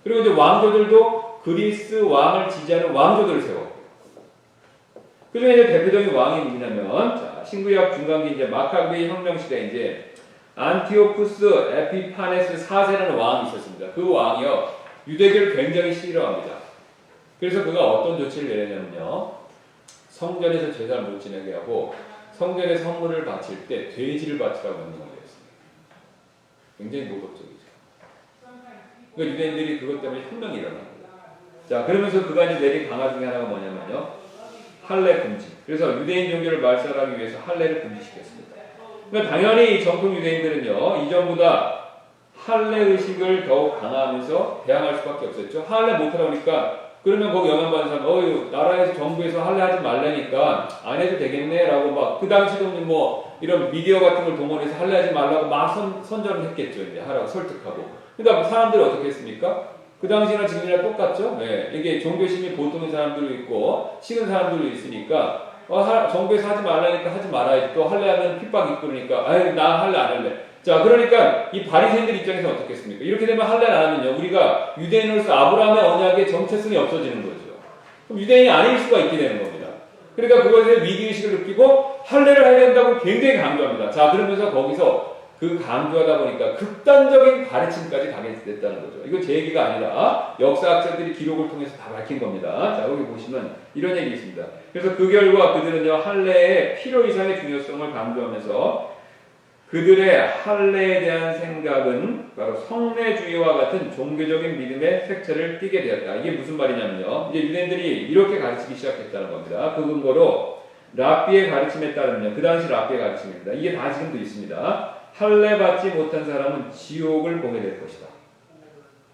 Speaker 1: 그리고 이제 왕조들도 그리스 왕을 지지하는 왕조들을 세웠고 그 중에 이제 대표적인 왕이 누구냐면 신구약 중간기 이제 마카베 혁명 시대 이제 안티오쿠스 에피파네스 4세라는 왕이 있었습니다. 그 왕이요 유대교를 굉장히 싫어합니다. 그래서 그가 어떤 조치를 내렸냐면요 성전에서 제사를 못 지내게 하고 성전에 선물을 바칠 때 돼지를 바치라고 명령을 내렸습니다. 굉장히 모독적이죠. 그러니까 유대인들이 그것 때문에 혁명이 일어납니다. 자 그러면서 그가 이제 내린 강화 중에 하나가 뭐냐면요 할례 금지. 그래서 유대인 종교를 말살하기 위해서 할례를 금지시켰습니다. 그러니까 당연히 정통 유대인들은요 이전보다 할례 의식을 더욱 강화하면서 대항할 수밖에 없었죠. 할례 못하라 그러니까 그러면 거기 영향받는 사람, 나라에서 정부에서 할례 하지 말라니까 안 해도 되겠네라고 막 그 당시도는 뭐 이런 미디어 같은 걸 동원해서 할례 하지 말라고 막 선전을 했겠죠. 이제 하라고 설득하고. 그러니까 사람들이 어떻게 했습니까? 그 당시나 지금이랑 똑같죠? 네. 이게 종교심이 보통인 사람들도 있고, 식은 사람들도 있으니까, 정부에서 하지 말라니까 하지 말아야지. 또 할래 하면 핍박 있고 그러니까, 아유, 나 할래 안 할래. 자, 그러니까 이 바리새인들 입장에서 어떻겠습니까? 이렇게 되면 할래 안 하면요. 우리가 유대인으로서 아브라함의 언약의 정체성이 없어지는 거죠. 그럼 유대인이 아닐 수가 있게 되는 겁니다. 그러니까 그것에 위기의식을 느끼고 할례를 해야 된다고 굉장히 강조합니다. 자, 그러면서 거기서 그 강조하다 보니까 극단적인 가르침까지 가게 됐다는 거죠. 이거 제 얘기가 아니라 역사학자들이 기록을 통해서 다 밝힌 겁니다. 자, 여기 보시면 이런 얘기 있습니다. 그래서 그 결과 그들은요, 할례의 필요 이상의 중요성을 강조하면서 그들의 할례에 대한 생각은 바로 성례주의와 같은 종교적인 믿음의 색채를 띠게 되었다. 이게 무슨 말이냐면요. 이제 유대인들이 이렇게 가르치기 시작했다는 겁니다. 그 근거로 랍비의 가르침에 따르면 그 당시 랍비의 가르침입니다. 이게 다 지금도 있습니다. 할례 받지 못한 사람은 지옥을 보게 될 것이다.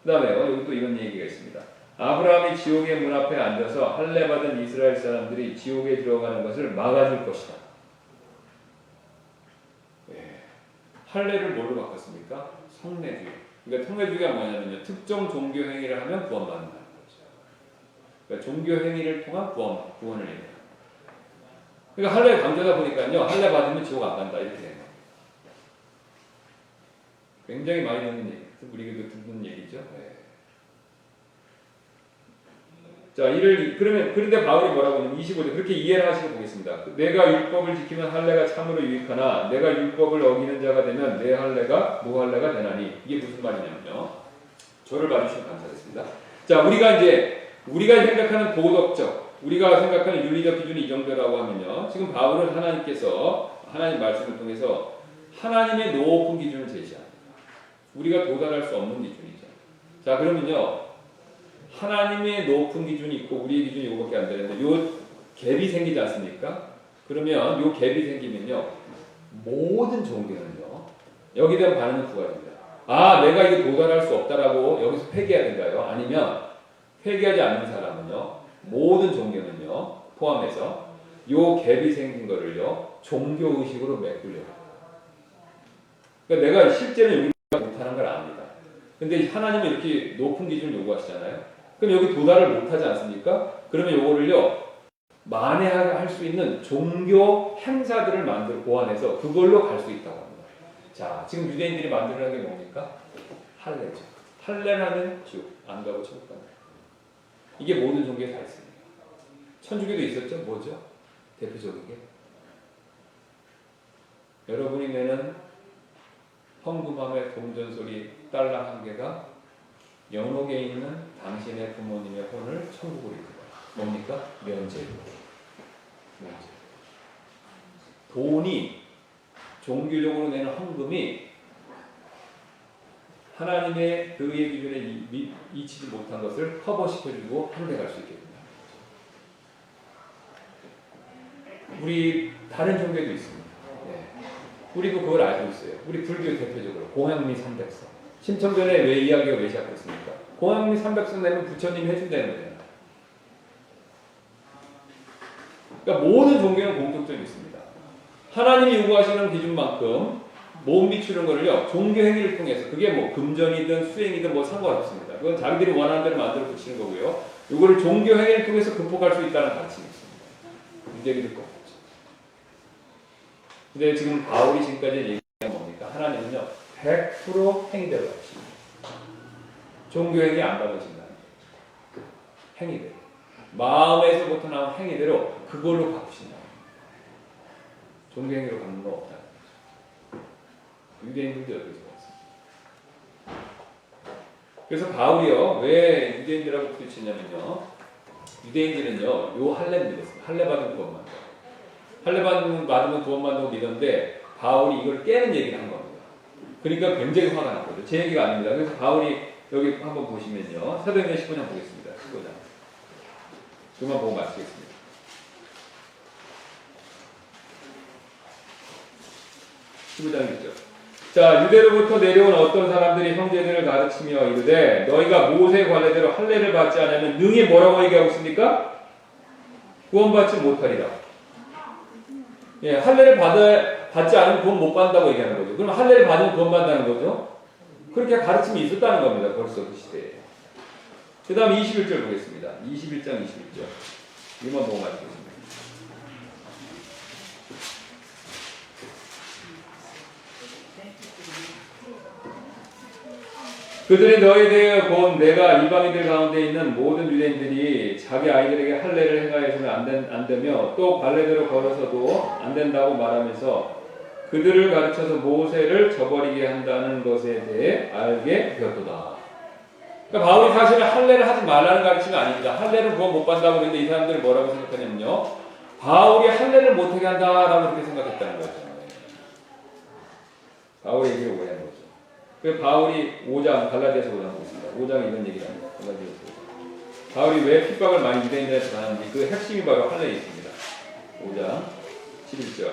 Speaker 1: 그 다음에 여기 또 이런 얘기가 있습니다. 아브라함이 지옥의 문 앞에 앉아서 할례 받은 이스라엘 사람들이 지옥에 들어가는 것을 막아줄 것이다. 할례를 뭘로 바꿨습니까? 성례주의. 그러니까 성례주의가 뭐냐면요. 특정 종교 행위를 하면 구원받는다는 거죠. 그러니까 종교 행위를 통한 구원을 얘기해요. 그러니까 할례 강조하다 보니까요. 할례 받으면 지옥 안 간다. 이렇게 돼요. 굉장히 많이 듣는 얘기, 우리도 듣는 얘기죠. 네. 자, 그런데 바울이 뭐라고 하냐면 25절 그렇게 이해를 하시고 보겠습니다. 내가 율법을 지키면 할례가 참으로 유익하나 내가 율법을 어기는 자가 되면 내 할례가 무할례가 되나니 이게 무슨 말이냐면요. 저를 봐주시면 감사하겠습니다. 자, 우리가 생각하는 도덕적, 우리가 생각하는 윤리적 기준이 이 정도라고 하면요. 지금 바울은 하나님 말씀을 통해서 하나님의 높은 기준을 제시합니다. 우리가 도달할 수 없는 기준이죠. 자, 그러면요. 하나님의 높은 기준이 있고 우리의 기준이 이거밖에 안 되는데 요 갭이 생기지 않습니까? 그러면 요 갭이 생기면요. 모든 종교는요. 여기에 대한 반응은 두 가지입니다. 아, 내가 이게 도달할 수 없다라고 여기서 회개해야 된가요? 아니면 회개하지 않는 사람은요. 모든 종교는요. 포함해서 요 갭이 생긴 거를요. 종교의식으로 메꾸려고. 그러니까 내가 실제로 여기 못하는 걸 압니다. 근데 하나님은 이렇게 높은 기준을 요구하시잖아요. 그럼 여기 도달을 못하지 않습니까? 그러면 요거를요 만회할 수 있는 종교 행사들을 고안해서 그걸로 갈 수 있다고 합니다. 자, 지금 유대인들이 만들어낸 게 뭡니까? 할례죠. 할례를 하면 지옥 안 가고 천국 간다. 이게 모든 종교에 다 있습니다. 천주교도 있었죠? 뭐죠? 대표적인 게 여러분이 내는 헌금함의 동전소리 달러 한 개가 연옥에 있는 당신의 부모님의 혼을 천국으로 이끌어요. 뭡니까? 면죄로. 돈이 종교적으로 내는 헌금이 하나님의 그의 기준에 이치지 못한 것을 커버시켜주고 해결할 수 있게 됩니다. 우리 다른 종교도 있습니다. 네. 우리도 그걸 알고 있어요. 우리 불교 대표적으로 공양미 300성. 신청전에 왜 이야기가 왜 시작됐습니까? 공양미 300성 내면 부처님이 해준다는 거잖아요. 그러니까 모든 종교는 공통점이 있습니다. 하나님이 요구하시는 기준만큼 못 미추는 거를요, 종교 행위를 통해서, 그게 뭐 금전이든 수행이든 뭐 상관없습니다. 그건 자기들이 원하는 대로 만들어 붙이는 거고요. 이거를 종교 행위를 통해서 극복할 수 있다는 가르침이 있습니다. 문제기도 없죠. 근데 지금 바울이 지금까지 얘기한 뭡니까? 하나님은요, 100% 행위대로 가르칩니다. 종교 행위 안 받으신다는 거예요. 행위대로. 마음에서부터 나온 행위대로 그걸로 바꾸신다. 종교 행위로 갚는 거 없다. 유대인들도 여기서 봤습니다. 그래서 바울이요, 왜 유대인들하고 부딪혔냐면요, 유대인들은요, 요 할례 믿었습니다. 할례 받은 구원만. 할례 받으면 구원받는다고 믿었는데, 바울이 이걸 깨는 얘기를 한 겁니다. 그러니까 굉장히 화가 났거든요. 제 얘기가 아닙니다. 그래서 바울이 여기 한번 보시면요, 사도행전 15장 보겠습니다. 15장. 그만 보고 마치겠습니다. 15장이죠. 자, 유대로부터 내려온 어떤 사람들이 형제들을 가르치며 이르되 너희가 모세의 관례대로 할례를 받지 않으면 능히 뭐라고 얘기하고 있습니까? 구원받지 못하리라. 예, 할례를 받지 않으면 구원 못 받는다고 얘기하는 거죠. 그럼 할례를 받으면 구원 받는다는 거죠. 그렇게 가르침이 있었다는 겁니다. 벌써 그 시대에. 그 다음 21절 보겠습니다. 21장 21절. 이만 보고 마치겠습니다. 그들이 너희에 대해 본 내가 이방인들 가운데 있는 모든 유대인들이 자기 아이들에게 할례를 행하여서는 안 되며 또 발례대로 걸어서도 안 된다고 말하면서 그들을 가르쳐서 모세를 저버리게 한다는 것에 대해 알게 되었도다. 그러니까 바울이 사실은 할례를 하지 말라는 가르침이 아닙니다. 할례를 구원 못 받는다고 그랬는데 이 사람들이 뭐라고 생각하냐면요, 바울이 할례를 못하게 한다라고 그렇게 생각했다는 거죠. 바울의 얘기를 오해한 거죠. 그 바울이 5장 갈라디아서 5장 보겠습니다. 5장에 이런 얘기를 합니다. 갈라디아서 5장. 바울이 왜 핍박을 많이 유대인들한테 당하는지 그 핵심이 바로 할례에 있습니다. 5장 11절.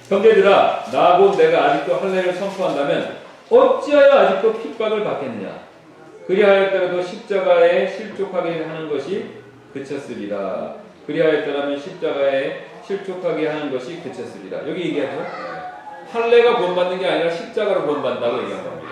Speaker 1: 형제들아, 나 곧 내가 아직도 할례를 선포한다면 어찌하여 아직도 핍박을 받겠느냐? 그리하였더라도 십자가에 실족하게 하는 것이 그쳤으리라. 그리하였더라면 십자가에 실족하게 하는 것이 그쳤으리라. 여기 얘기하죠. 할례가 구원받는 게 아니라 십자가로 구원받는다고 얘기한 겁니다.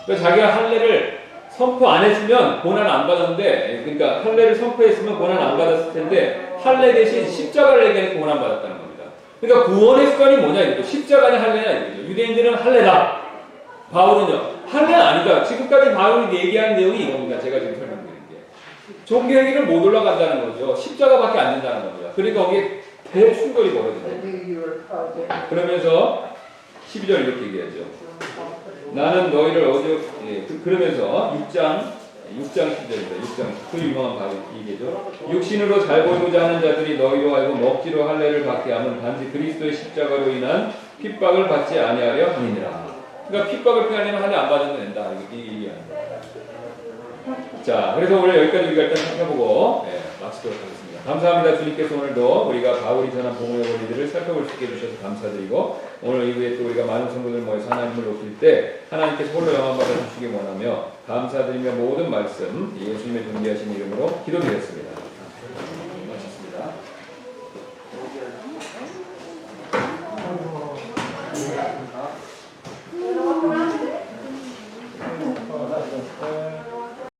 Speaker 1: 그러니까 자기가 할례를 선포 안 했으면 고난 안 받았는데, 그러니까 할례를 선포했으면 고난 안 받았을 텐데 할례 대신 십자가를 얘기하니까 고난 받았다는 겁니다. 그러니까 구원의 습관이 뭐냐 이거죠. 십자가냐 할례냐 이거죠. 유대인들은 할례다. 바울은요, 할례는 아니다. 지금까지 바울이 얘기한 내용이 이겁니다. 제가 지금 설명드린 게. 종교 행위를 못 올라간다는 거죠. 십자가밖에 안 된다는 겁니다. 그러니까 거기에 대충돌이 벌어져요. 그러면서 12절 이렇게 얘기하죠. 나는 너희를 그러면서 6장 10절입니다. 6장 그 유명한 바로 얘기죠. 육신으로 잘 보이고자 하는 자들이 너희로 알고 먹지로 할례를 받게 하면 단지 그리스도의 십자가로 인한 핍박을 받지 아니하려 함이니라. 그러니까 핍박을 피하려면 할례 안 받아도 된다. 이렇게 얘기하는 거예요. 자, 그래서 오늘 여기까지 우리가 일단 살펴보고 마치도록 하겠습니다. 감사합니다. 주님께서 오늘도 우리가 바울이 전한 복음의 원리들을 살펴볼 수 있게 해주셔서 감사드리고, 오늘 이후에 또 우리가 많은 성도들 모여서 하나님을 높일 때 하나님께서 홀로 영광 받아 주시기 원하며 감사드리며 모든 말씀 예수님의 존귀하신 이름으로 기도드렸습니다.